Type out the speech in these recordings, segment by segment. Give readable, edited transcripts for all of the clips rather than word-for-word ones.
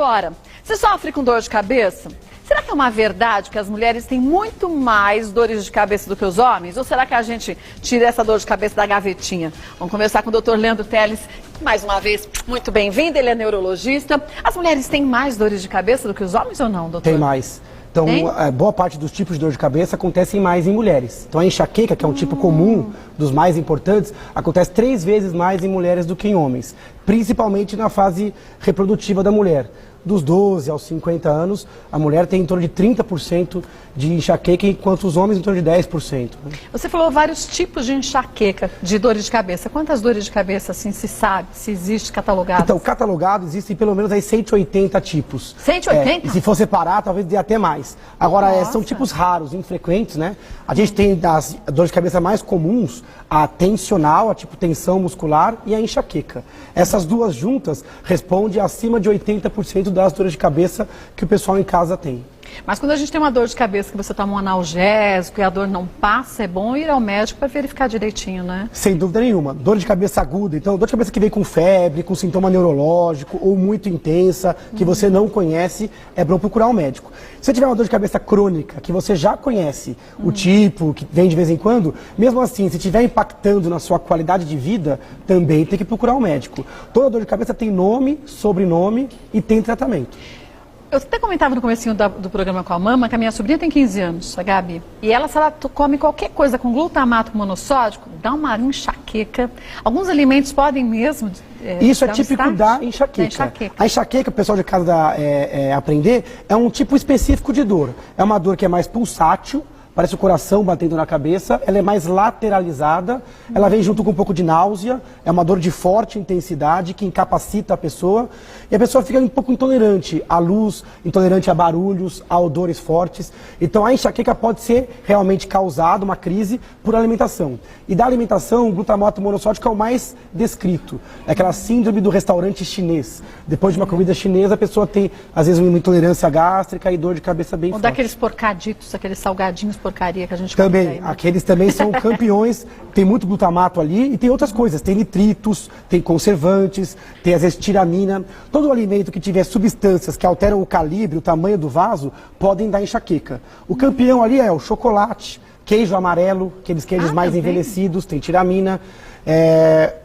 Agora, você sofre com dor de cabeça? Será que é uma verdade que as mulheres têm muito mais dores de cabeça do que os homens? Ou será que a gente tira essa dor de cabeça da gavetinha? Vamos conversar com o Dr. Leandro Teles. Mais uma vez, muito bem-vindo, ele é neurologista. As mulheres têm mais dores de cabeça do que os homens ou não, doutor? Tem mais. Então, boa parte dos tipos de dor de cabeça acontecem mais em mulheres. Então, a enxaqueca, que é um tipo comum, dos mais importantes, acontece 3 vezes mais em mulheres do que em homens. Principalmente na fase reprodutiva da mulher. Dos 12 aos 50 anos, a mulher tem em torno de 30% de enxaqueca, enquanto os homens em torno de 10%. Você falou vários tipos de enxaqueca, de dores de cabeça. Quantas dores de cabeça, assim, se sabe, se existe catalogado? Então, catalogado, existem pelo menos aí 180 tipos. 180? E se for separar, talvez dê até mais. Agora, são tipos raros, infrequentes, né? A gente tem das dores de cabeça mais comuns, a tensional, a tipo tensão muscular, e a enxaqueca. Essas duas juntas respondem acima de 80% das dores de cabeça que o pessoal em casa tem. Mas quando a gente tem uma dor de cabeça que você toma um analgésico e a dor não passa, é bom ir ao médico para verificar direitinho, né? Sem dúvida nenhuma. Dor de cabeça aguda, então dor de cabeça que vem com febre, com sintoma neurológico ou muito intensa, que você não conhece, é bom procurar um médico. Se você tiver uma dor de cabeça crônica, que você já conhece o tipo, que vem de vez em quando, mesmo assim, se estiver impactando na sua qualidade de vida, também tem que procurar um médico. Toda dor de cabeça tem nome, sobrenome e tem tratamento. Eu até comentava no comecinho do programa com a mama que a minha sobrinha tem 15 anos, a Gabi. E ela, se ela come qualquer coisa com glutamato monossódico, dá uma enxaqueca. Alguns alimentos podem mesmo... Isso é típico da enxaqueca. A enxaqueca, o pessoal de casa aprender, é um tipo específico de dor. É uma dor que é mais pulsátil, parece o coração batendo na cabeça, ela é mais lateralizada, ela vem junto com um pouco de náusea, é uma dor de forte intensidade que incapacita a pessoa e a pessoa fica um pouco intolerante à luz, intolerante a barulhos, a odores fortes. Então a enxaqueca pode ser realmente causada, uma crise, por alimentação. E da alimentação, o glutamato monossódico é o mais descrito. É aquela síndrome do restaurante chinês. Depois de uma comida chinesa, a pessoa tem, às vezes, uma intolerância gástrica e dor de cabeça bem forte. Ou daqueles porcaditos, aqueles salgadinhos porcaria que a gente também, come aí, né? Aqueles também são campeões, tem muito glutamato ali e tem outras coisas, tem nitritos, tem conservantes, tem às vezes tiramina. Todo alimento que tiver substâncias que alteram o calibre, o tamanho do vaso, podem dar enxaqueca. O campeão ali é o chocolate, queijo amarelo, aqueles queijos mais envelhecidos, tem tiramina,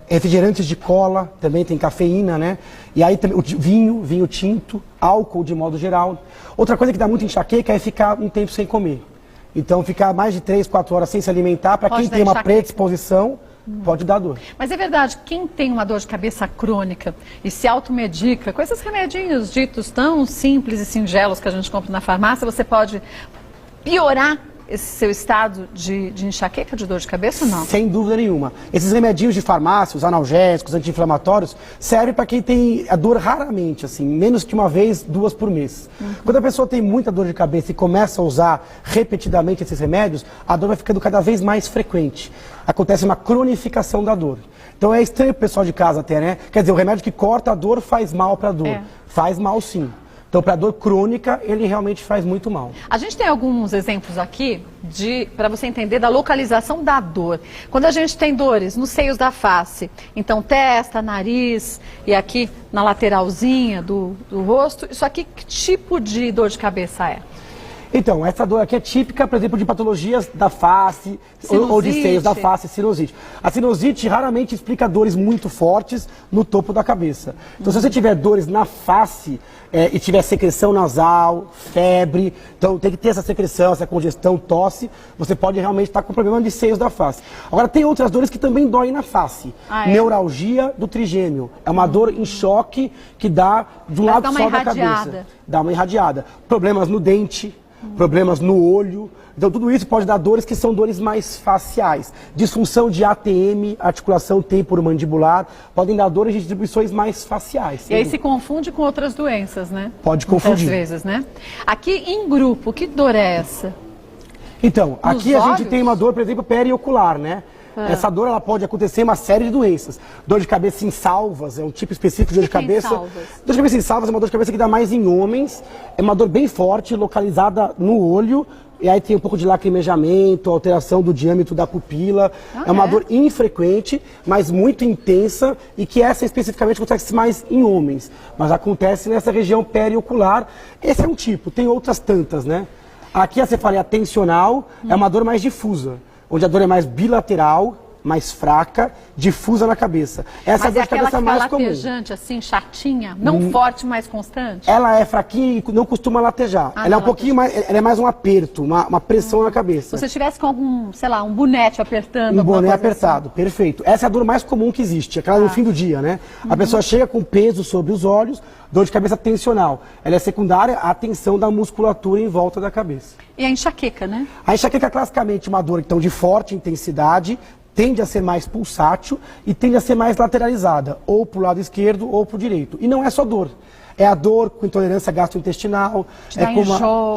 refrigerantes de cola, também tem cafeína, né? E aí o vinho tinto, álcool de modo geral. Outra coisa que dá muito enxaqueca é ficar um tempo sem comer. Então, ficar mais de 3, 4 horas sem se alimentar, para quem tem uma predisposição, pode dar dor. Mas é verdade, quem tem uma dor de cabeça crônica e se automedica com esses remedinhos ditos tão simples e singelos que a gente compra na farmácia, você pode piorar esse seu estado de enxaqueca, de dor de cabeça ou não? Sem dúvida nenhuma. Esses remedinhos de farmácia, os analgésicos, anti-inflamatórios, servem para quem tem a dor raramente, assim, menos que uma vez, 2 por mês. Quando a pessoa tem muita dor de cabeça e começa a usar repetidamente esses remédios, a dor vai ficando cada vez mais frequente. Acontece uma cronificação da dor. Então é estranho o pessoal de casa até, né? Quer dizer, o remédio que corta a dor faz mal para a dor. Faz mal sim. Então, para dor crônica, ele realmente faz muito mal. A gente tem alguns exemplos aqui para você entender da localização da dor. Quando a gente tem dores nos seios da face, então testa, nariz e aqui na lateralzinha do rosto, isso aqui que tipo de dor de cabeça é? Então, essa dor aqui é típica, por exemplo, de patologias da face ou de seios da face, sinusite. A sinusite raramente explica dores muito fortes no topo da cabeça. Então, se você tiver dores na face e tiver secreção nasal, febre, então tem que ter essa secreção, essa congestão, tosse, você pode realmente estar com problema de seios da face. Agora, tem outras dores que também doem na face. Neuralgia do trigêmeo. É uma dor em choque que dá de um lado só da cabeça. Dá uma irradiada. Problemas no dente. Problemas no olho, então tudo isso pode dar dores que são dores mais faciais. Disfunção de ATM, articulação temporomandibular, podem dar dores de distribuições mais faciais. E aí se confunde com outras doenças, né? Pode confundir. Muitas vezes, né? Aqui em grupo, que dor é essa? Então, aqui a gente tem uma dor, por exemplo, periocular, né? Essa dor ela pode acontecer em uma série de doenças. Dor de cabeça em salvas, é um tipo específico de dor de cabeça. Dor de cabeça em salvas é uma dor de cabeça que dá mais em homens. É uma dor bem forte, localizada no olho. e aí tem um pouco de lacrimejamento, alteração do diâmetro da pupila. É uma dor infrequente, mas muito intensa e que essa especificamente acontece mais em homens, mas acontece nessa região periocular. Esse é um tipo, tem outras tantas, né? Aqui a cefaleia tensional é uma dor mais difusa, onde a dor é mais bilateral, mais fraca, difusa na cabeça. Essa é a dor de cabeça mais comum. Latejante, assim, chatinha, não forte, mas constante? Ela é fraquinha e não costuma latejar. Ela é um pouquinho mais, ela é mais um aperto, uma pressão na cabeça. Se você tivesse com algum, sei lá, um bonete apertando. Um boné apertado, assim. Perfeito. Essa é a dor mais comum que existe, aquela no fim do dia, né? A pessoa chega com peso sobre os olhos, dor de cabeça tensional. Ela é secundária à tensão da musculatura em volta da cabeça. E a enxaqueca, né? A enxaqueca é classicamente uma dor então, de forte intensidade, tende a ser mais pulsátil e tende a ser mais lateralizada, ou para o lado esquerdo ou para o direito. E não é só dor. É a dor com intolerância gastrointestinal,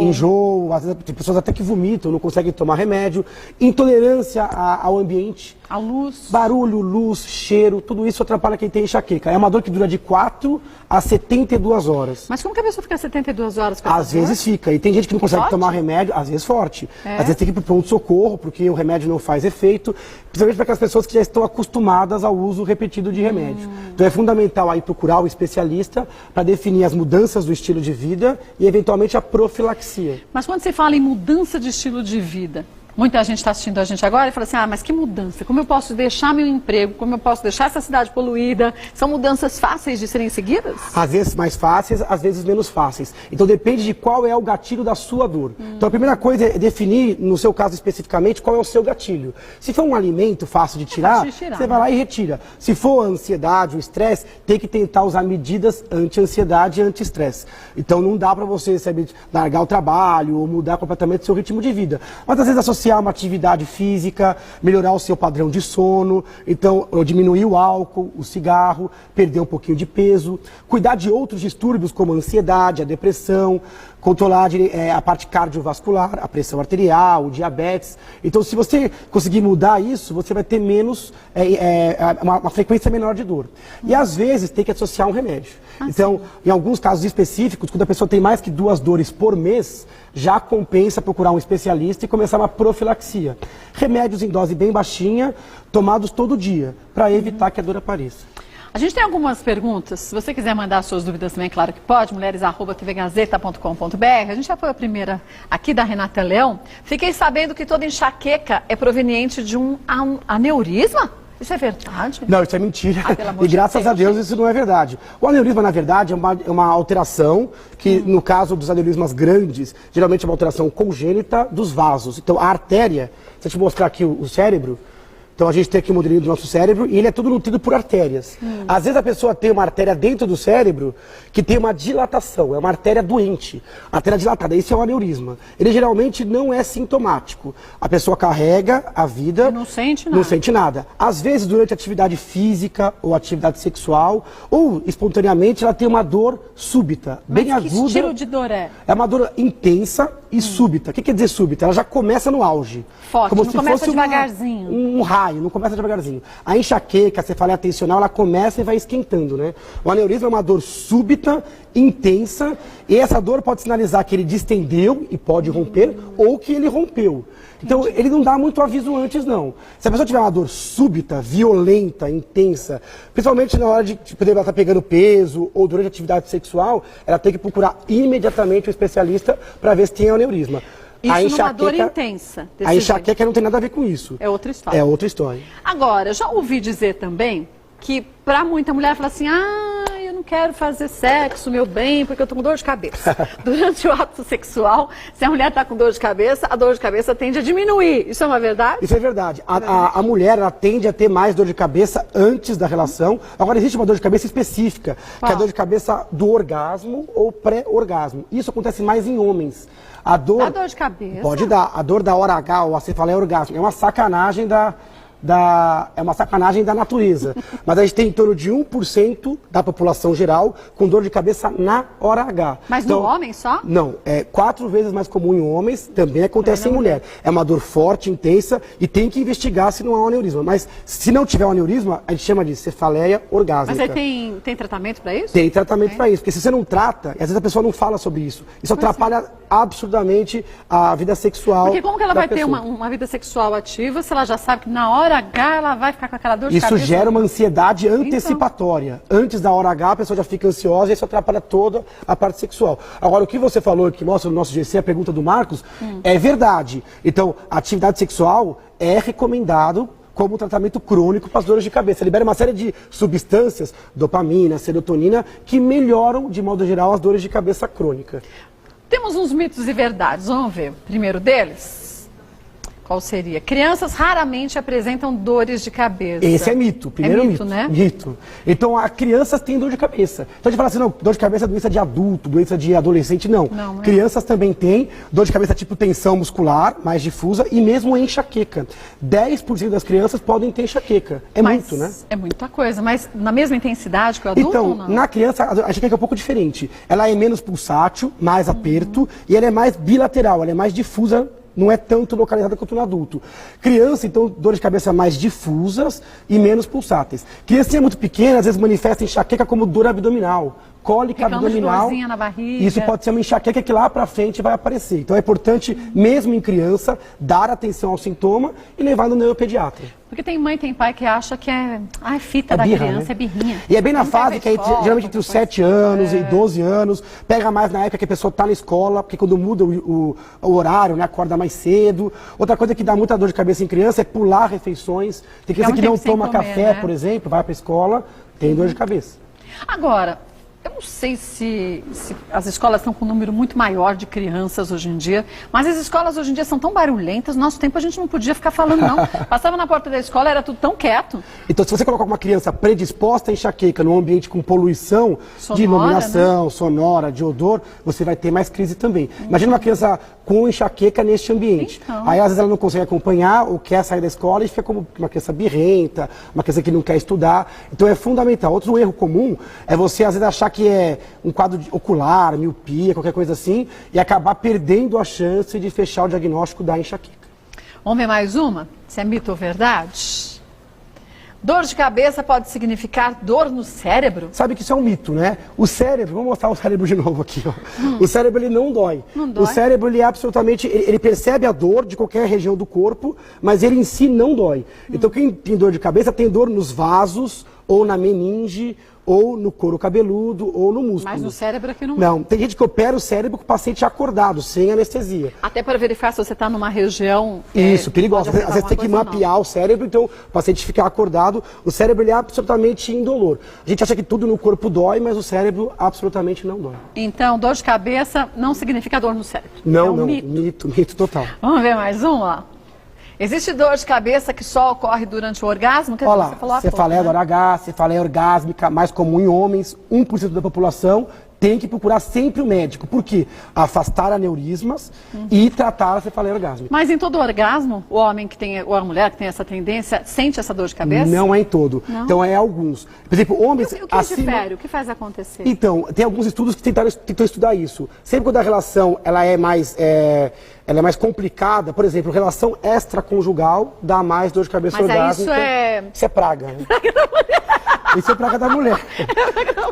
enjoo, às vezes tem pessoas até que vomitam, não conseguem tomar remédio, intolerância ao ambiente, a luz, barulho, luz, cheiro, tudo isso atrapalha quem tem enxaqueca. É uma dor que dura de 4 a 72 horas. Mas como que a pessoa fica 72 horas com Às vezes fica, e tem gente que não consegue tomar remédio, às vezes forte. Às vezes tem que ir para o pronto-socorro, porque o remédio não faz efeito, principalmente para aquelas pessoas que já estão acostumadas ao uso repetido de remédio. Então é fundamental aí procurar o especialista para definir as mudanças do estilo de vida e eventualmente a profilaxia. Mas quando você fala em mudança de estilo de vida, muita gente está assistindo a gente agora e fala assim, mas que mudança? Como eu posso deixar meu emprego? Como eu posso deixar essa cidade poluída? São mudanças fáceis de serem seguidas? Às vezes mais fáceis, às vezes menos fáceis. Então depende de qual é o gatilho da sua dor. Então a primeira coisa é definir, no seu caso especificamente, qual é o seu gatilho. Se for um alimento fácil de tirar, você vai lá e retira. Se for a ansiedade, o estresse, tem que tentar usar medidas anti-ansiedade e anti-estresse. Então não dá para você, sabe, largar o trabalho ou mudar completamente o seu ritmo de vida. Mas às vezes associar uma atividade física, melhorar o seu padrão de sono, então diminuir o álcool, o cigarro, perder um pouquinho de peso, cuidar de outros distúrbios como a ansiedade, a depressão, controlar a parte cardiovascular, a pressão arterial, o diabetes. Então se você conseguir mudar isso, você vai ter menos, uma frequência menor de dor. E às vezes tem que associar um remédio. Então, em alguns casos específicos, quando a pessoa tem mais que 2 dores por mês, já compensa procurar um especialista e começar uma profilaxia. Remédios em dose bem baixinha, tomados todo dia, para evitar que a dor apareça. A gente tem algumas perguntas, se você quiser mandar suas dúvidas também, claro que pode, mulheres@tvgazeta.com.br. A gente já foi a primeira aqui da Renata Leão. Fiquei sabendo que toda enxaqueca é proveniente de um aneurisma? Isso é verdade? Não, isso é mentira. E graças a Deus isso não é verdade. O aneurisma, na verdade, é uma alteração que, no caso dos aneurismas grandes, geralmente é uma alteração congênita dos vasos. Então, a artéria, se eu te mostrar aqui o cérebro, então a gente tem aqui o modelinho do nosso cérebro e ele é todo nutrido por artérias. Às vezes a pessoa tem uma artéria dentro do cérebro que tem uma dilatação, é uma artéria doente, artéria dilatada, isso é um aneurisma. Ele geralmente não é sintomático. A pessoa carrega a vida... Não sente nada. Não sente nada. Às vezes durante atividade física ou atividade sexual ou espontaneamente ela tem uma dor súbita, bem aguda. Que estilo de dor é? É uma dor intensa e súbita. O que quer dizer súbita? Ela já começa no auge. Forte, como não se começa fosse devagarzinho. Um raio, não começa devagarzinho. A enxaqueca, a cefaleia tensional, ela começa e vai esquentando, né? O aneurisma é uma dor súbita, intensa, e essa dor pode sinalizar que ele distendeu e pode romper, ou que ele rompeu. Então, ele não dá muito aviso antes, não. Se a pessoa tiver uma dor súbita, violenta, intensa, principalmente na hora de poder estar pegando peso ou durante a atividade sexual, ela tem que procurar imediatamente o especialista para ver se tem aneurisma. Isso numa dor intensa. A enxaqueca não tem nada a ver com isso. É outra história. É outra história. Agora, eu já ouvi dizer também que para muita mulher fala assim, eu não quero fazer sexo, meu bem, porque eu tô com dor de cabeça. Durante o ato sexual, se a mulher tá com dor de cabeça, a dor de cabeça tende a diminuir. Isso é uma verdade? Isso é verdade. A mulher, ela tende a ter mais dor de cabeça antes da relação. Agora, existe uma dor de cabeça específica, que é a dor de cabeça do orgasmo ou pré-orgasmo. Isso acontece mais em homens. A dor de cabeça? Pode dar. A dor da hora H, ou a cefaleia orgasmo, é uma sacanagem é uma sacanagem da natureza. Mas a gente tem em torno de 1% da população geral com dor de cabeça na hora H. Mas então, no homem só? Não, é 4 vezes mais comum em homens, também acontece em mulher. É uma dor forte, intensa e tem que investigar se não há um aneurisma. Mas se não tiver um aneurisma, a gente chama de cefaleia orgásmica. Mas aí tem tratamento para isso? Tem tratamento para isso, porque se você não trata, e às vezes a pessoa não fala sobre isso, isso atrapalha absurdamente a vida sexual. Porque como que ela vai pessoa. ter uma vida sexual ativa se ela já sabe que na hora H ela vai ficar com aquela dor de cabeça? Isso gera uma ansiedade antecipatória. Então. Antes da hora H, a pessoa já fica ansiosa e isso atrapalha toda a parte sexual. Agora, o que você falou, que mostra no nosso GC, a pergunta do Marcos, é verdade. Então, a atividade sexual é recomendado como um tratamento crônico para as dores de cabeça. Libera uma série de substâncias, dopamina, serotonina, que melhoram, de modo geral, as dores de cabeça crônica. Temos uns mitos e verdades, vamos ver. O primeiro deles, qual seria? Crianças raramente apresentam dores de cabeça. Esse é mito, primeiro mito, né? Mito. Então, as crianças têm dor de cabeça. Então, a gente fala assim, não, dor de cabeça é doença de adulto, doença de adolescente, não. Não é. Crianças também têm dor de cabeça tipo tensão muscular, mais difusa, e mesmo enxaqueca. 10% das crianças podem ter enxaqueca. Muito, né? É muita coisa, mas na mesma intensidade que o adulto então, ou não? Na criança, a enxaqueca é um pouco diferente. Ela é menos pulsátil, mais aperto, e ela é mais bilateral, ela é mais difusa. Não é tanto localizada quanto no adulto. Criança, então, dores de cabeça mais difusas e menos pulsáteis. Criancinha muito pequena, às vezes manifesta enxaqueca como dor abdominal, cólica abdominal. Na barriga. Isso pode ser uma enxaqueca que lá pra frente vai aparecer. Então é importante, mesmo em criança, dar atenção ao sintoma e levar no neuropediatra. Porque tem mãe, tem pai que acha que é fita da birra, criança, né? É birrinha. E é bem na fase que geralmente entre os 7 anos e 12 anos, pega mais na época que a pessoa está na escola, porque quando muda o horário, né, acorda mais cedo. Outra coisa que dá muita dor de cabeça em criança é pular refeições. Tem criança que não toma café, por exemplo, vai para a escola, tem dor de cabeça. Agora, eu não sei se as escolas estão com um número muito maior de crianças hoje em dia, mas as escolas hoje em dia são tão barulhentas, no nosso tempo a gente não podia ficar falando não. Passava na porta da escola, era tudo tão quieto. Então, se você colocar uma criança predisposta a enxaqueca num ambiente com poluição sonora, de iluminação, né? Sonora, de odor, você vai ter mais crise também. Imagina uma criança com enxaqueca neste ambiente. Então. Aí, às vezes, ela não consegue acompanhar ou quer sair da escola e fica como uma criança birrenta, uma criança que não quer estudar. Então, é fundamental. Outro erro comum é você, às vezes, achar que é um quadro ocular, miopia, qualquer coisa assim, e acabar perdendo a chance de fechar o diagnóstico da enxaqueca. Vamos ver mais uma? Se é mito ou verdade? Dor de cabeça pode significar dor no cérebro? Sabe que isso é um mito, né? O cérebro, vamos mostrar o cérebro de novo aqui, ó. O cérebro, ele não dói. Não dói. O cérebro, ele é absolutamente, ele percebe a dor de qualquer região do corpo, mas ele em si não dói. Então, quem tem dor de cabeça tem dor nos vasos, ou na meninge, ou no couro cabeludo, ou no músculo. Mas no cérebro aqui não. Não, tem gente que opera o cérebro com o paciente acordado, sem anestesia. Até para verificar se você está numa região... Isso, perigosa. Às vezes tem que mapear o cérebro, então o paciente fica acordado. O cérebro, ele é absolutamente indolor. A gente acha que tudo no corpo dói, mas o cérebro absolutamente não dói. Então, dor de cabeça não significa dor no cérebro. Não, não, mito total. Vamos ver mais um, ó. Existe dor de cabeça que só ocorre durante o orgasmo? Olha lá, cefaleia do hora H, cefaleia orgásmica, mais comum em homens, 1% da população tem que procurar sempre o médico. Por quê? Afastar aneurismas e tratar a cefaleia orgásmica. Mas em todo orgasmo, o homem que tem, ou a mulher que tem essa tendência, sente essa dor de cabeça? Não é em todo. Não? Então é alguns. Por exemplo, homens... O que difere? O que faz acontecer? Então, tem alguns estudos que tentam estudar isso. Sempre quando a relação ela é mais complicada, por exemplo, relação extraconjugal dá mais dor de cabeça orgásmica. Isso é praga. Né? Isso é praga da mulher.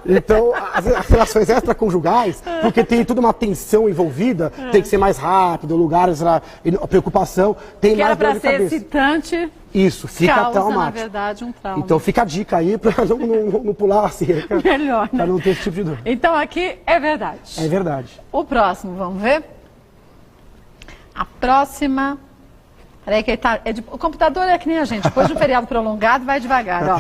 Então, as relações extraconjugais, porque tem toda uma tensão envolvida, tem que ser mais rápido, lugares, a preocupação, tem que mais dor de cabeça. Que era para ser excitante, isso, fica traumático. na verdade, um trauma. Então, fica a dica aí para não pular a cerca. Melhor, né? Para não ter esse tipo de dor. Então, aqui é verdade. É verdade. O próximo, vamos ver? A próxima... Peraí, que o computador é que nem a gente. Depois de um feriado prolongado, vai devagar. Ó.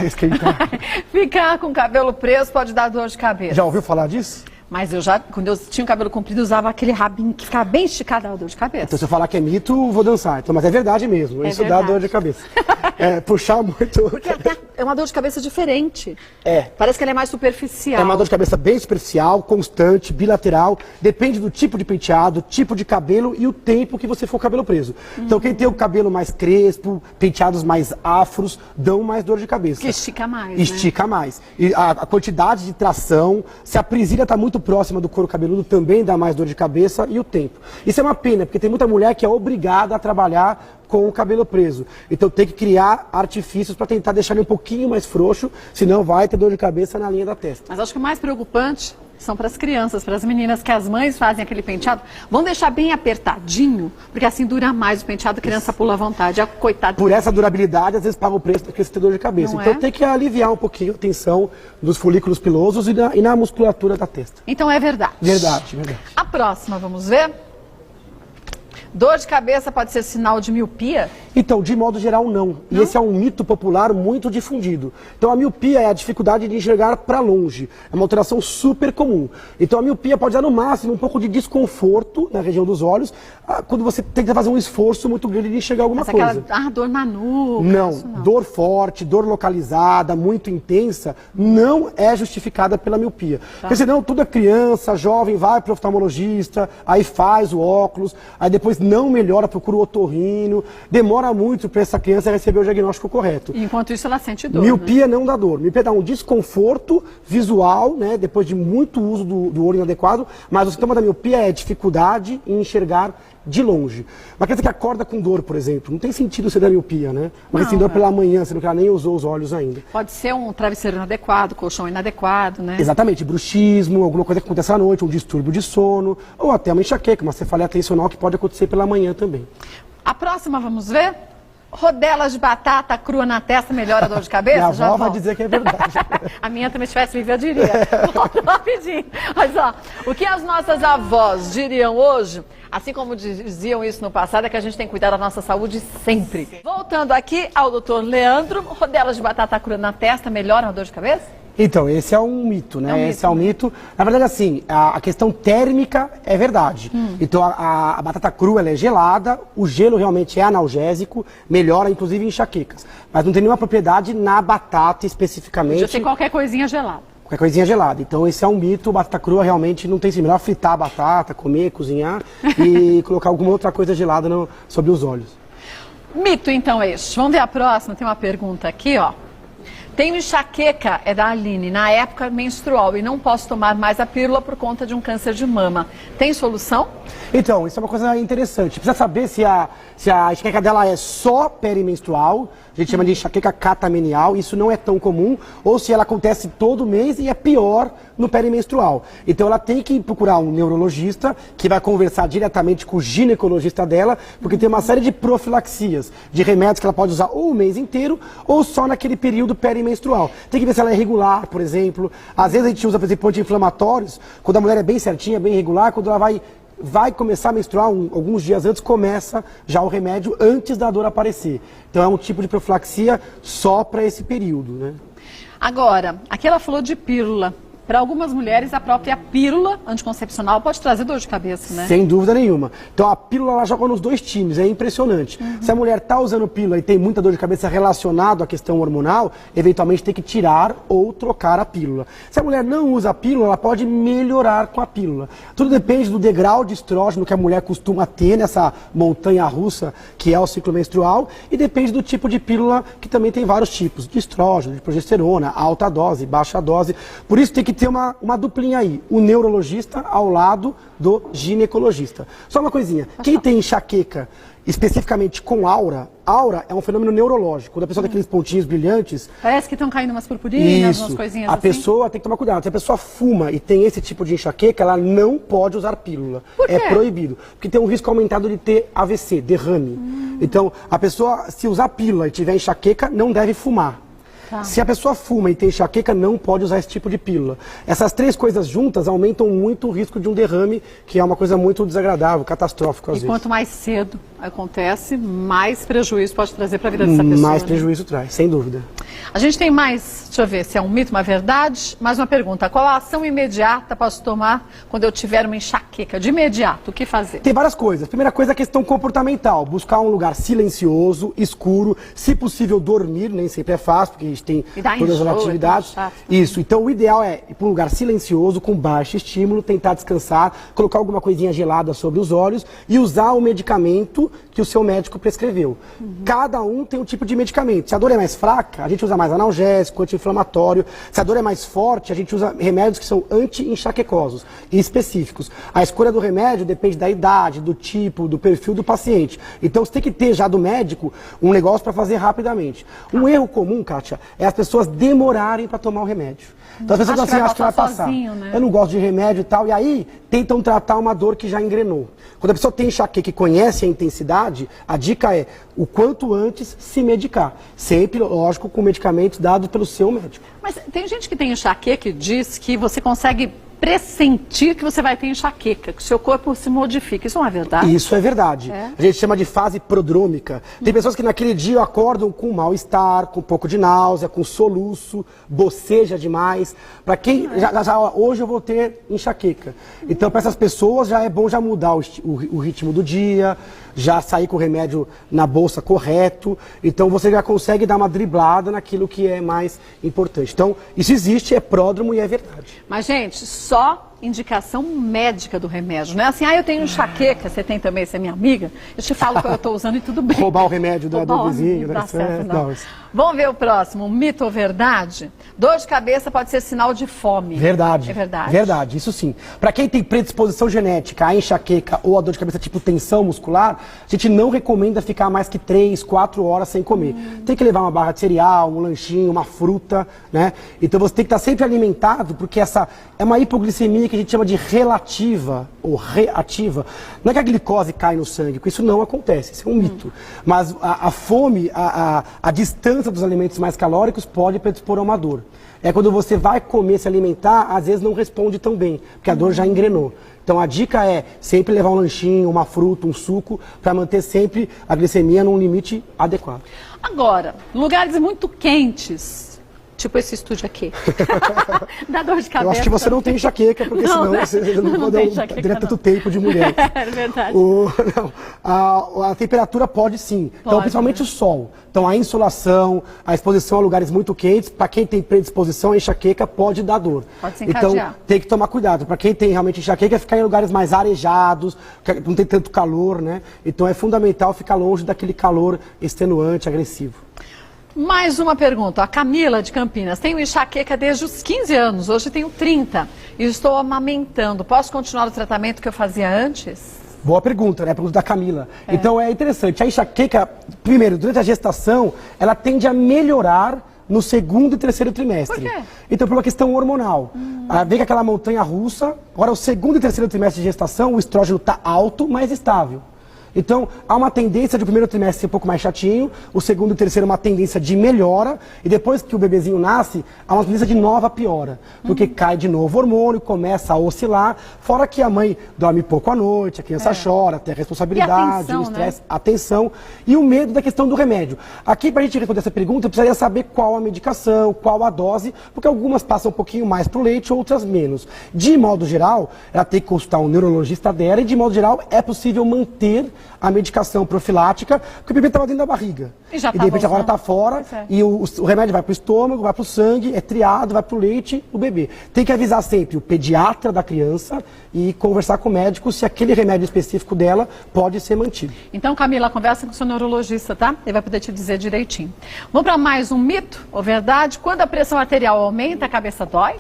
Ficar com o cabelo preso pode dar dor de cabeça. Já ouviu falar disso? Mas quando eu tinha o cabelo comprido, usava aquele rabinho que ficava bem esticado, dava dor de cabeça. Então, se eu falar que é mito, vou dançar. Então, mas é verdade mesmo. Isso dá dor de cabeça. Puxar muito. Porque é uma dor de cabeça diferente. É. Parece que ela é mais superficial. É uma dor de cabeça bem superficial, constante, bilateral. Depende do tipo de penteado, tipo de cabelo e o tempo que você for cabelo preso. Então, quem tem o cabelo mais crespo, penteados mais afros, dão mais dor de cabeça. Que estica mais, Estica mais. E a quantidade de tração, se a presilha está muito próxima do couro cabeludo, também dá mais dor de cabeça e o tempo. Isso é uma pena, porque tem muita mulher que é obrigada a trabalhar com o cabelo preso. Então tem que criar artifícios para tentar deixar ele um pouquinho mais frouxo, senão vai ter dor de cabeça na linha da testa. Mas acho que o mais preocupante são para as crianças, para as meninas, que as mães fazem aquele penteado, vão deixar bem apertadinho, porque assim dura mais o penteado, a criança pula à vontade. A coitada. Por essa durabilidade, às vezes paga o preço da criança ter dor de cabeça. Então tem que aliviar um pouquinho a tensão dos folículos pilosos e na musculatura da testa. Então é verdade. Verdade. A próxima, vamos ver? Dor de cabeça pode ser sinal de miopia? Então, de modo geral, não. E esse é um mito popular muito difundido. Então, a miopia é a dificuldade de enxergar para longe. É uma alteração super comum. Então, a miopia pode dar, no máximo, um pouco de desconforto na região dos olhos, quando você tenta fazer um esforço muito grande de enxergar alguma coisa. Dor na nuca? Não. Dor forte, dor localizada, muito intensa, não é justificada pela miopia. Porque senão, toda criança, jovem, vai para o oftalmologista, aí faz o óculos, aí depois não melhora, procura o otorrino, demora muito para essa criança receber o diagnóstico correto. Enquanto isso ela sente dor. Miopia não dá dor. Miopia dá um desconforto visual, né, depois de muito uso do olho inadequado, mas o sintoma da miopia é dificuldade em enxergar de longe. Uma criança que acorda com dor, por exemplo, não tem sentido ser da miopia, né? Uma criança tem dor pela manhã, sendo que ela nem usou os olhos ainda. Pode ser um travesseiro inadequado, colchão inadequado, né? Exatamente, bruxismo, alguma coisa que acontece à noite, um distúrbio de sono, ou até uma enxaqueca, uma cefaleia tensional que pode acontecer pela manhã também. A próxima, vamos ver? Rodelas de batata crua na testa melhora a dor de cabeça? Minha avó vai dizer que é verdade. A minha também, se tivesse viva, eu diria. Volta rapidinho. Mas, ó, o que as nossas avós diriam hoje, assim como diziam isso no passado, é que a gente tem que cuidar da nossa saúde sempre. Voltando aqui ao doutor Leandro, rodelas de batata crua na testa melhoram a dor de cabeça? Então, esse é um mito, né? Esse é um mito. Na verdade, assim, a questão térmica é verdade. Então, a batata crua, ela é gelada, o gelo realmente é analgésico, melhora, inclusive, enxaquecas. Mas não tem nenhuma propriedade na batata, especificamente. Podia ser qualquer coisinha gelada. Qualquer coisinha gelada. Então, esse é um mito. Batata crua realmente não tem sentido. Melhor fritar a batata, comer, cozinhar e colocar alguma outra coisa gelada sobre os olhos. Mito, então, este. Vamos ver a próxima. Tem uma pergunta aqui, ó. Tenho enxaqueca, é da Aline, na época menstrual e não posso tomar mais a pílula por conta de um câncer de mama. Tem solução? Então, isso é uma coisa interessante. Precisa saber se a enxaqueca dela é só perimenstrual, a gente chama de enxaqueca catamenial, isso não é tão comum, ou se ela acontece todo mês e é pior no perimenstrual. Então ela tem que procurar um neurologista que vai conversar diretamente com o ginecologista dela, porque tem uma série de profilaxias, de remédios que ela pode usar ou o mês inteiro ou só naquele período perimenstrual. Tem que ver se ela é irregular, por exemplo. Às vezes a gente usa, por exemplo, anti-inflamatórios, quando a mulher é bem certinha, bem regular, quando ela vai começar a menstruar, alguns dias antes, começa já o remédio antes da dor aparecer. Então é um tipo de profilaxia só para esse período, né? Agora, aqui ela falou de pílula. Para algumas mulheres, a própria pílula anticoncepcional pode trazer dor de cabeça, né? Sem dúvida nenhuma. Então, a pílula ela joga nos dois times, é impressionante. Se a mulher está usando pílula e tem muita dor de cabeça relacionada à questão hormonal, eventualmente tem que tirar ou trocar a pílula. Se a mulher não usa a pílula, ela pode melhorar com a pílula. Tudo depende do degrau de estrógeno que a mulher costuma ter nessa montanha russa que é o ciclo menstrual e depende do tipo de pílula, que também tem vários tipos, de estrógeno, de progesterona, alta dose, baixa dose. Por isso tem que ter uma duplinha aí, o neurologista ao lado do ginecologista. Só uma coisinha, quem tem enxaqueca especificamente com aura é um fenômeno neurológico. Quando a pessoa tem aqueles pontinhos brilhantes... Parece que estão caindo umas purpurinas, umas coisinhas assim. A pessoa tem que tomar cuidado. Se a pessoa fuma e tem esse tipo de enxaqueca, ela não pode usar pílula. Por quê? É proibido. Porque tem um risco aumentado de ter AVC, derrame. Então, a pessoa, se usar pílula e tiver enxaqueca, não deve fumar. Tá. Se a pessoa fuma e tem enxaqueca, não pode usar esse tipo de pílula. Essas três coisas juntas aumentam muito o risco de um derrame, que é uma coisa muito desagradável, catastrófico às vezes. E quanto mais cedo acontece, mais prejuízo pode trazer para a vida dessa pessoa. Mais prejuízo traz, sem dúvida. A gente tem mais, deixa eu ver se é um mito, uma verdade. Mais uma pergunta. Qual a ação imediata posso tomar quando eu tiver uma enxaqueca? De imediato, o que fazer? Tem várias coisas. Primeira coisa é a questão comportamental. Buscar um lugar silencioso, escuro, se possível dormir, nem sempre é fácil, porque a gente tem todas as atividades. Isso. Então o ideal é ir para um lugar silencioso, com baixo estímulo, tentar descansar, colocar alguma coisinha gelada sobre os olhos e usar o medicamento que o seu médico prescreveu. Cada um tem um tipo de medicamento. Se a dor é mais fraca, a gente usa mais analgésico, anti-inflamatório. Se a dor é mais forte, a gente usa remédios que são anti-enxaquecosos e específicos. A escolha do remédio depende da idade, do tipo, do perfil do paciente. Então você tem que ter já do médico um negócio para fazer rapidamente. Um erro comum, Kátia, é as pessoas demorarem para tomar o remédio. Então as pessoas assim, acho que vai passar. Sozinho, né? Eu não gosto de remédio e tal, e aí tentam tratar uma dor que já engrenou. Quando a pessoa tem enxaqueca e conhece a intensidade, a dica é o quanto antes se medicar. Sempre, lógico, com medicamentos dados pelo seu médico. Mas tem gente que tem enxaqueca que diz que você consegue pressentir que você vai ter enxaqueca, que o seu corpo se modifica. Isso não é verdade? Isso é verdade. A gente chama de fase prodrômica. Tem pessoas que naquele dia acordam com mal-estar, com um pouco de náusea, com soluço, boceja demais. Para quem já hoje eu vou ter enxaqueca. Então para essas pessoas já é bom já mudar o ritmo do dia, já sair com o remédio na bolsa correto. Então você já consegue dar uma driblada naquilo que é mais importante. Então isso existe, é pródromo e é verdade. Mas gente, só indicação médica do remédio, não é assim, eu tenho enxaqueca, você tem também, você é minha amiga, eu te falo que eu estou usando e tudo bem. Roubar o remédio do vizinho, não dá certo, não. Isso. Vamos ver o próximo, mito ou verdade? Dor de cabeça pode ser sinal de fome. Verdade. É verdade? Verdade, isso sim. Para quem tem predisposição genética à enxaqueca ou a dor de cabeça tipo tensão muscular, a gente não recomenda ficar mais que 3, 4 horas sem comer. Tem que levar uma barra de cereal, um lanchinho, uma fruta, né? Então você tem que estar sempre alimentado, porque essa é uma hipoglicemia que a gente chama de relativa ou reativa. Não é que a glicose cai no sangue, porque isso não acontece, isso é um mito. Mas a fome, a distância dos alimentos mais calóricos pode predispor a uma dor. É quando você vai comer, se alimentar, às vezes não responde tão bem, porque a dor já engrenou. Então a dica é sempre levar um lanchinho, uma fruta, um suco, para manter sempre a glicemia num limite adequado. Agora, lugares muito quentes, tipo esse estúdio aqui, dá dor de cabeça. Eu acho que você não tem enxaqueca, porque senão você não pode direto tanto tempo de mulher. É verdade. A temperatura pode sim. Pode, então, principalmente o sol. Então, a insolação, a exposição a lugares muito quentes, para quem tem predisposição à enxaqueca, pode dar dor. Pode se encadear. Então, tem que tomar cuidado. Para quem tem realmente enxaqueca, ficar em lugares mais arejados, não tem tanto calor, né? Então, é fundamental ficar longe daquele calor extenuante, agressivo. Mais uma pergunta. A Camila de Campinas. Tenho enxaqueca desde os 15 anos, hoje tenho 30 e estou amamentando. Posso continuar o tratamento que eu fazia antes? Boa pergunta, né? A pergunta da Camila. Então é interessante. A enxaqueca, primeiro, durante a gestação, ela tende a melhorar no segundo e terceiro trimestre. Por quê? Então, por uma questão hormonal. Vem com aquela montanha russa, agora o segundo e terceiro trimestre de gestação, o estrógeno está alto, mas estável. Então, há uma tendência de o primeiro trimestre ser um pouco mais chatinho, o segundo e o terceiro uma tendência de melhora, e depois que o bebezinho nasce, há uma tendência de nova piora, porque cai de novo o hormônio, começa a oscilar, fora que a mãe dorme pouco à noite, a criança chora, tem a responsabilidade, o estresse, a tensão e o medo da questão do remédio. Aqui, para a gente responder essa pergunta, eu precisaria saber qual a medicação, qual a dose, porque algumas passam um pouquinho mais para o leite, outras menos. De modo geral, ela tem que consultar um neurologista dela e, de modo geral, é possível manter a medicação profilática, porque o bebê estava dentro da barriga. E de repente agora está fora, e o remédio vai para o estômago, vai para o sangue, é triado, vai para o leite, o bebê. Tem que avisar sempre o pediatra da criança e conversar com o médico se aquele remédio específico dela pode ser mantido. Então, Camila, conversa com o seu neurologista, tá? Ele vai poder te dizer direitinho. Vamos para mais um mito ou verdade? Quando a pressão arterial aumenta, a cabeça dói?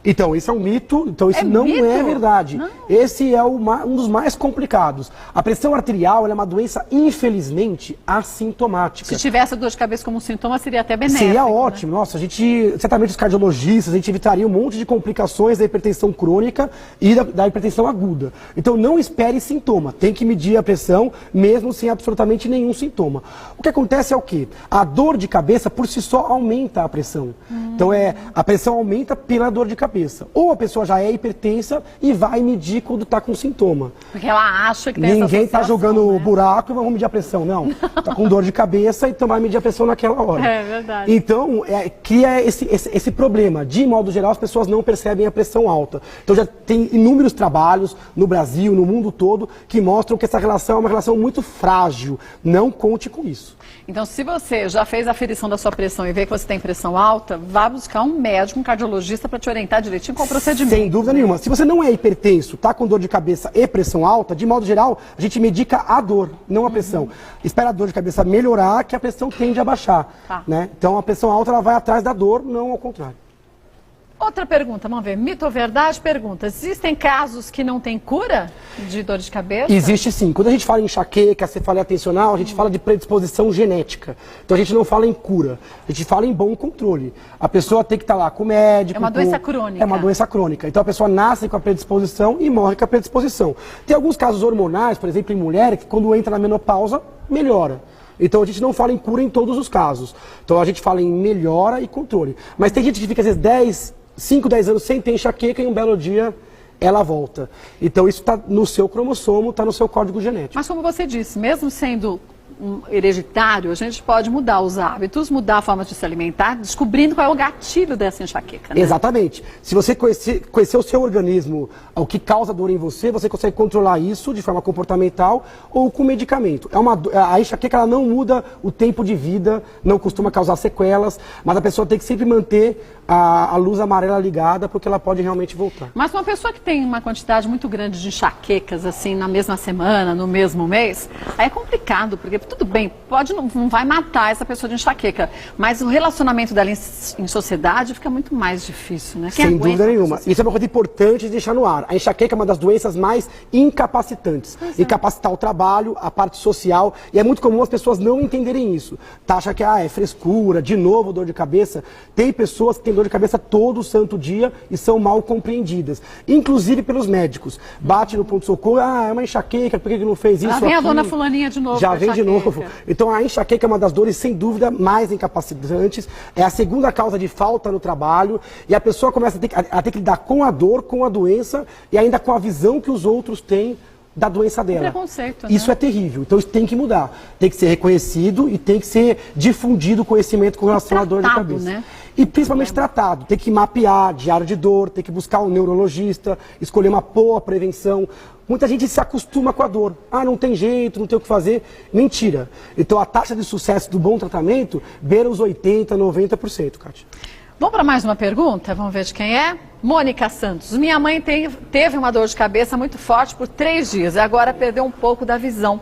Então, isso é um mito, então isso não é verdade. Não. Esse é um dos mais complicados. A pressão arterial ela é uma doença, infelizmente, assintomática. Se tivesse a dor de cabeça como um sintoma, seria até benéfico. Seria ótimo. Né? Nossa, certamente os cardiologistas, a gente evitaria um monte de complicações da hipertensão crônica e da hipertensão aguda. Então, não espere sintoma. Tem que medir a pressão, mesmo sem absolutamente nenhum sintoma. O que acontece é o quê? A dor de cabeça, por si só, aumenta a pressão. Então, a pressão aumenta pela dor de cabeça. Ou a pessoa já é hipertensa e vai medir quando está com sintoma. Porque ela acha que tem Ninguém está jogando buraco e vamos medir a pressão. Não. Está com dor de cabeça, então vai medir a pressão naquela hora. É verdade. Então, cria esse problema. De modo geral, as pessoas não percebem a pressão alta. Então, já tem inúmeros trabalhos no Brasil, no mundo todo, que mostram que essa relação é uma relação muito frágil. Não conte com isso. Então, se você já fez a aferição da sua pressão e vê que você tem pressão alta, vá buscar um médico, um cardiologista para te orientar direitinho qual o procedimento. Sem dúvida nenhuma. Se você não é hipertenso, está com dor de cabeça e pressão alta, de modo geral, a gente medica a dor, não a pressão. Espera a dor de cabeça melhorar, que a pressão tende a baixar. Tá. Né? Então, a pressão alta ela vai atrás da dor, não ao contrário. Outra pergunta, vamos ver, mito ou verdade? Pergunta, existem casos que não tem cura de dor de cabeça? Existe sim. Quando a gente fala em enxaqueca, cefaleia tensional, a gente fala de predisposição genética. Então a gente não fala em cura, a gente fala em bom controle. A pessoa tem que estar lá com o médico. É uma doença crônica. É uma doença crônica. Então a pessoa nasce com a predisposição e morre com a predisposição. Tem alguns casos hormonais, por exemplo, em mulher, que quando entra na menopausa, melhora. Então a gente não fala em cura em todos os casos. Então a gente fala em melhora e controle. Mas tem gente que fica às vezes 5, 10 anos sem ter enxaqueca e um belo dia ela volta. Então isso está no seu cromossomo, está no seu código genético. Mas como você disse, mesmo sendo hereditário, a gente pode mudar os hábitos, mudar a forma de se alimentar, descobrindo qual é o gatilho dessa enxaqueca. Né? Exatamente. Se você conhecer o seu organismo, o que causa dor em você, você consegue controlar isso de forma comportamental ou com medicamento. A enxaqueca ela não muda o tempo de vida, não costuma causar sequelas, mas a pessoa tem que sempre manter a luz amarela ligada, porque ela pode realmente voltar. Mas uma pessoa que tem uma quantidade muito grande de enxaquecas, assim, na mesma semana, no mesmo mês, aí é complicado, porque tudo bem, não vai matar essa pessoa de enxaqueca, mas o relacionamento dela em sociedade fica muito mais difícil, né? Sem dúvida nenhuma. Isso é uma coisa importante de deixar no ar. A enxaqueca é uma das doenças mais incapacitantes. Incapacitar o trabalho, a parte social, e é muito comum as pessoas não entenderem isso. Taxa que é frescura, de novo dor de cabeça. Tem pessoas que têm dor de cabeça todo santo dia e são mal compreendidas, inclusive pelos médicos. Bate no pronto-socorro, é uma enxaqueca, por que não fez isso? Já vem a dona fulaninha de novo. Já vem de novo. Então a enxaqueca é uma das dores, sem dúvida, mais incapacitantes. É a segunda causa de falta no trabalho. E a pessoa começa a ter que lidar com a dor, com a doença e ainda com a visão que os outros têm da doença dela. Preconceito, né? Isso é terrível. Então isso tem que mudar. Tem que ser reconhecido e tem que ser difundido o conhecimento com relação à dor de cabeça. Né? E principalmente tratado. Tem que mapear diário de dor, tem que buscar um neurologista, escolher uma boa prevenção. Muita gente se acostuma com a dor. Não tem jeito, não tem o que fazer. Mentira. Então a taxa de sucesso do bom tratamento beira os 80%, 90%, Kátia. Vamos para mais uma pergunta? Vamos ver de quem é? Mônica Santos. Minha mãe teve uma dor de cabeça muito forte por 3 dias e agora perdeu um pouco da visão.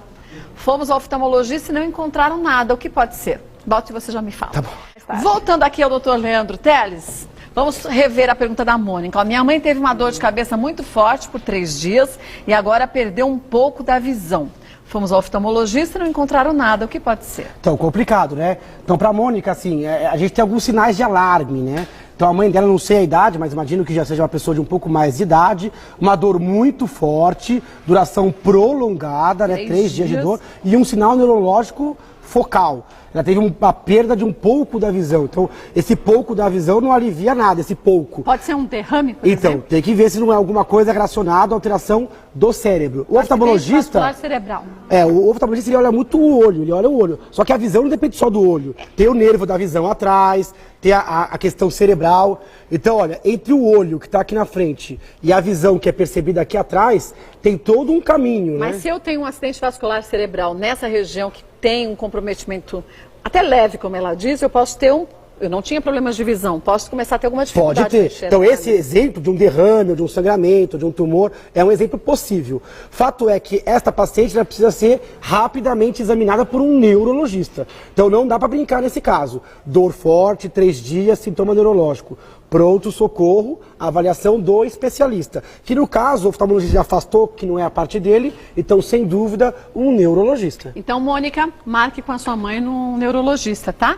Fomos ao oftalmologista e não encontraram nada. O que pode ser? Bote, você já me fala. Tá bom. Voltando aqui ao Dr. Leandro Teles, vamos rever a pergunta da Mônica. Minha mãe teve uma dor de cabeça muito forte por 3 dias e agora perdeu um pouco da visão. Fomos ao oftalmologista e não encontraram nada. O que pode ser? Então, complicado, né? Então, para a Mônica, assim, a gente tem alguns sinais de alarme, né? Então, a mãe dela, não sei a idade, mas imagino que já seja uma pessoa de um pouco mais de idade. Uma dor muito forte, duração prolongada, né? 3 dias de dor. E um sinal neurológico focal. Ela teve uma perda de um pouco da visão. Então, esse pouco da visão não alivia nada, esse pouco. Pode ser um derrame, por exemplo? Então, tem que ver se não é alguma coisa relacionada à alteração do cérebro. O oftalmologista... vascular cerebral. O oftalmologista ele olha muito o olho, ele olha o olho. Só que a visão não depende só do olho. Tem o nervo da visão atrás, tem a questão cerebral. Então, olha, entre o olho que está aqui na frente e a visão que é percebida aqui atrás, tem todo um caminho, Mas se eu tenho um acidente vascular cerebral nessa região que tem um comprometimento até leve, como ela diz, eu posso ter eu não tinha problemas de visão, posso começar a ter alguma dificuldade? Pode ter. Então esse exemplo de um derrame, de um sangramento, de um tumor, é um exemplo possível. Fato é que esta paciente ela precisa ser rapidamente examinada por um neurologista. Então não dá para brincar nesse caso. Dor forte, 3 dias, sintoma neurológico. Pronto, socorro, avaliação do especialista. Que no caso, o oftalmologista já afastou, que não é a parte dele, então sem dúvida, um neurologista. Então, Mônica, marque com a sua mãe no neurologista, tá?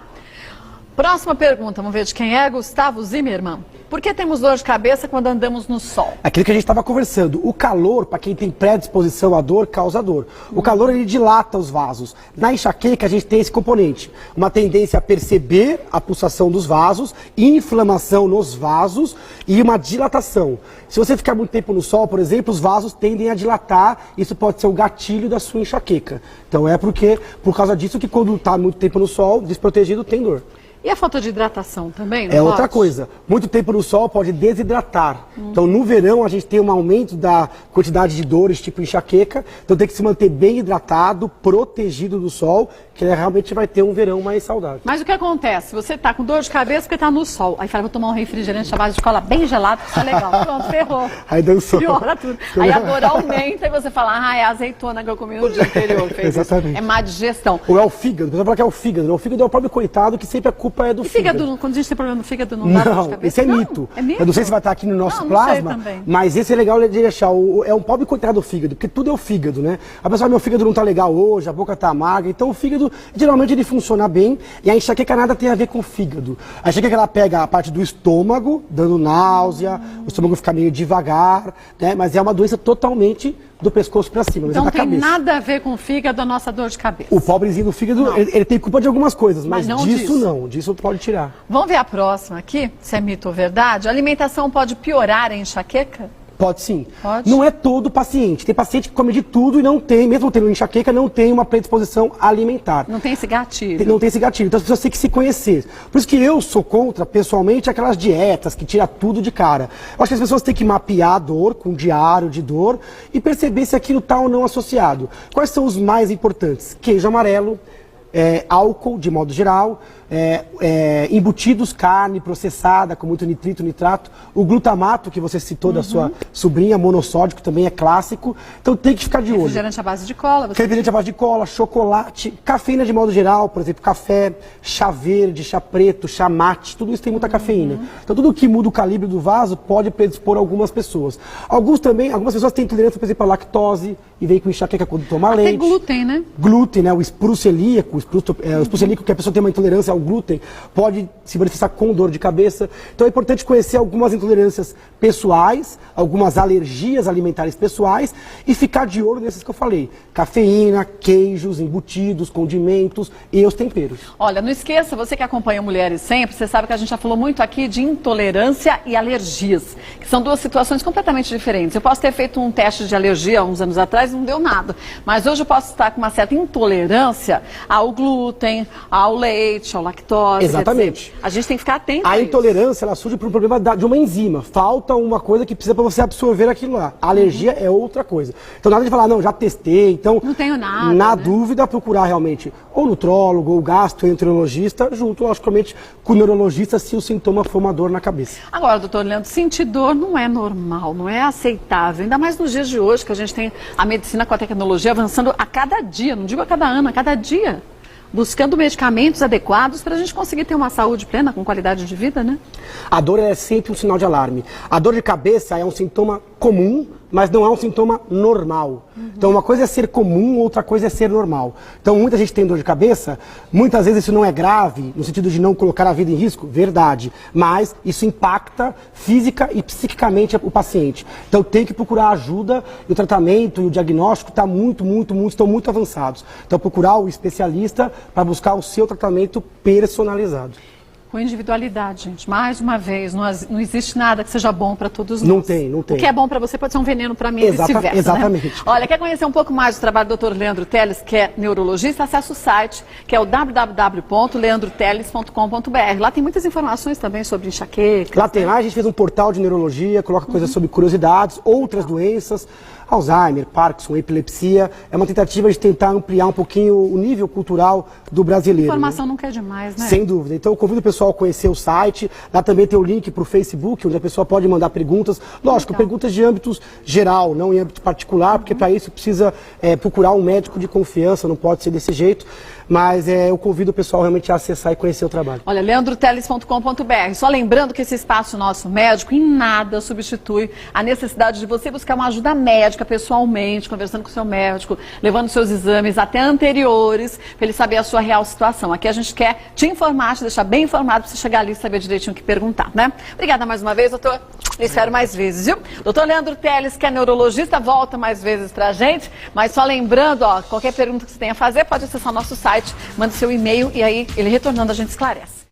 Próxima pergunta, vamos ver de quem é, Gustavo Zimmermann. Por que temos dor de cabeça quando andamos no sol? Aquilo que a gente estava conversando, o calor, para quem tem predisposição à dor, causa dor. O calor, ele dilata os vasos. Na enxaqueca, a gente tem esse componente, uma tendência a perceber a pulsação dos vasos, inflamação nos vasos e uma dilatação. Se você ficar muito tempo no sol, por exemplo, os vasos tendem a dilatar, isso pode ser o gatilho da sua enxaqueca. Então é por causa disso que quando está muito tempo no sol, desprotegido, tem dor. E a falta de hidratação também? É outra coisa. Muito tempo no sol pode desidratar. Então, no verão, a gente tem um aumento da quantidade de dores, tipo enxaqueca. Então, tem que se manter bem hidratado, protegido do sol, que realmente vai ter um verão mais saudável. Mas o que acontece? Você está com dor de cabeça porque está no sol. Aí fala, vou tomar um refrigerante à base de cola bem gelado, que isso é legal. Pronto, ferrou. Aí dançou. Piora tudo. Aí a dor aumenta e você fala, é a azeitona que eu comi no dia anterior. Exatamente. Isso. É má digestão. Ou é o fígado. A pessoa fala que é o fígado. O fígado é o próprio coitado que sempre a culpa é do fígado. Fígado, quando a gente tem problema no fígado, não dá dor de cabeça? Esse é mito. É mito. Eu não sei se vai estar aqui no nosso não plasma, mas esse é legal de deixar. É um pobre coitado do fígado, porque tudo é o fígado, né? A pessoa, meu fígado não tá legal hoje, a boca tá amarga. Então o fígado, geralmente ele funciona bem e a enxaqueca nada tem a ver com o fígado. A enxaqueca ela pega a parte do estômago, dando náusea, o estômago fica meio devagar, né? Mas é uma doença totalmente do pescoço para cima, então da tem cabeça. Nada a ver com o fígado, a nossa dor de cabeça. O pobrezinho do fígado, ele tem culpa de algumas coisas, mas não disso não, disso pode tirar. Vamos ver a próxima aqui, se é mito ou verdade. A alimentação pode piorar a enxaqueca? Pode sim. Pode? Não é todo paciente. Tem paciente que come de tudo e não tem, mesmo tendo enxaqueca, não tem uma predisposição alimentar. Não tem esse gatilho. Não tem esse gatilho. Então as pessoas têm que se conhecer. Por isso que eu sou contra, pessoalmente, aquelas dietas que tiram tudo de cara. Eu acho que as pessoas têm que mapear a dor com um diário de dor e perceber se aquilo está ou não associado. Quais são os mais importantes? Queijo amarelo, álcool, de modo geral, embutidos, carne processada com muito nitrito, nitrato, o glutamato que você citou da sua sobrinha, monossódico também é clássico, então tem que ficar de olho. Refrigerante à base de cola. Refrigerante à base de cola, chocolate, cafeína de modo geral, por exemplo, café, chá verde, chá preto, chá mate, tudo isso tem muita cafeína. Então tudo que muda o calibre do vaso pode predispor algumas pessoas. Algumas pessoas têm intolerância, por exemplo, à lactose e vem com enxaqueca quando toma leite. Tem glúten, né? Glúten, né? O espuro celíaco, que a pessoa tem uma intolerância ao glúten, pode se manifestar com dor de cabeça. Então é importante conhecer algumas intolerâncias pessoais, algumas alergias alimentares pessoais e ficar de olho nesses que eu falei. Cafeína, queijos, embutidos, condimentos e os temperos. Olha, não esqueça, você que acompanha Mulheres Sempre, você sabe que a gente já falou muito aqui de intolerância e alergias, que são duas situações completamente diferentes. Eu posso ter feito um teste de alergia há uns anos atrás e não deu nada. Mas hoje eu posso estar com uma certa intolerância ao glúten, ao leite, ao lactose. Exatamente. A gente tem que ficar atento a intolerância, ela surge por um problema de uma enzima. Falta uma coisa que precisa para você absorver aquilo lá. A alergia é outra coisa. Então nada de falar, não, já testei, então... Não tenho nada, na né? dúvida, procurar realmente ou nutrólogo, ou gastroenterologista, junto, logicamente, com o neurologista, se o sintoma for uma dor na cabeça. Agora, doutor Leandro, sentir dor não é normal, não é aceitável. Ainda mais nos dias de hoje, que a gente tem a medicina com a tecnologia avançando a cada dia, não digo a cada ano, a cada dia. Buscando medicamentos adequados para a gente conseguir ter uma saúde plena, com qualidade de vida, né? A dor é sempre um sinal de alarme. A dor de cabeça é um sintoma comum, mas não é um sintoma normal. Então uma coisa é ser comum, outra coisa é ser normal. Então muita gente tem dor de cabeça, muitas vezes isso não é grave, no sentido de não colocar a vida em risco, verdade. Mas isso impacta física e psiquicamente o paciente. Então tem que procurar ajuda e o tratamento e o diagnóstico estão muito avançados. Então procurar o especialista para buscar o seu tratamento personalizado. Com individualidade, gente. Mais uma vez, não existe nada que seja bom para todos nós. Não tem. O que é bom para você pode ser um veneno para mim e vice-versa. Exatamente. Né? Olha, quer conhecer um pouco mais do trabalho do Dr. Leandro Teles, que é neurologista? Acesse o site, que é o www.leandroteles.com.br. Lá tem muitas informações também sobre enxaqueca. Lá tem, lá a gente fez um portal de neurologia, coloca coisas sobre curiosidades, outras doenças, Alzheimer, Parkinson, epilepsia. É uma tentativa de tentar ampliar um pouquinho o nível cultural do brasileiro. Informação nunca é demais, né? Sem dúvida. Então eu convido o pessoal pessoal conhecer o site. Lá também tem o link para o Facebook, onde a pessoa pode mandar perguntas. Lógico, perguntas de âmbito geral, não em âmbito particular, porque para isso precisa procurar um médico de confiança, não pode ser desse jeito. Mas eu convido o pessoal realmente a acessar e conhecer o trabalho. Olha, leandroteles.com.br. Só lembrando que esse espaço nosso médico em nada substitui a necessidade de você buscar uma ajuda médica pessoalmente, conversando com o seu médico, levando seus exames até anteriores, para ele saber a sua real situação. Aqui a gente quer te informar, te deixar bem informado, para você chegar ali e saber direitinho o que perguntar, né? Obrigada mais uma vez, doutor. Eu espero mais vezes, viu? Doutor Leandro Teles, que é neurologista, volta mais vezes pra gente. Mas só lembrando, ó, qualquer pergunta que você tenha a fazer, pode acessar o nosso site, manda seu e-mail e aí ele retornando a gente esclarece.